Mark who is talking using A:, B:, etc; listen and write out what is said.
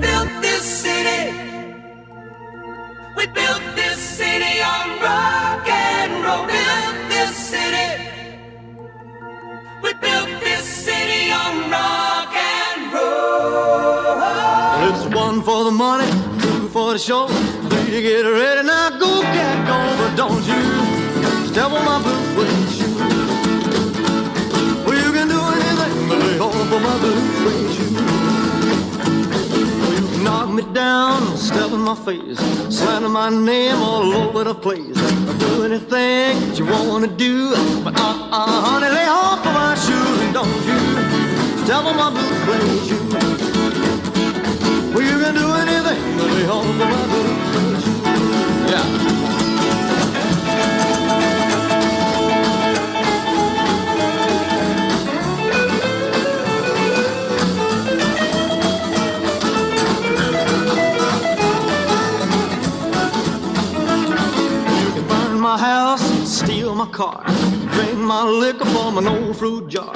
A: built this city. We built this city on rock and roll. Built this city. We built this city on rock and roll.
B: Well, it's one for the money, two for the show, three to get ready. Now go, cat, go, but don't you step on my blue suede shoe. Well, you can do anything but lay off of my blue suede shoe. Well, you can knock me down, step in my face, slander my name all over the place. Do anything that you wanna do, but honey, lay off of my shoes and don't you step on my blue suede shoe. Well, you can do anything but lay off of my blue suede shoe. Yeah. My house, steal my car, drink my liquor from an old fruit jar.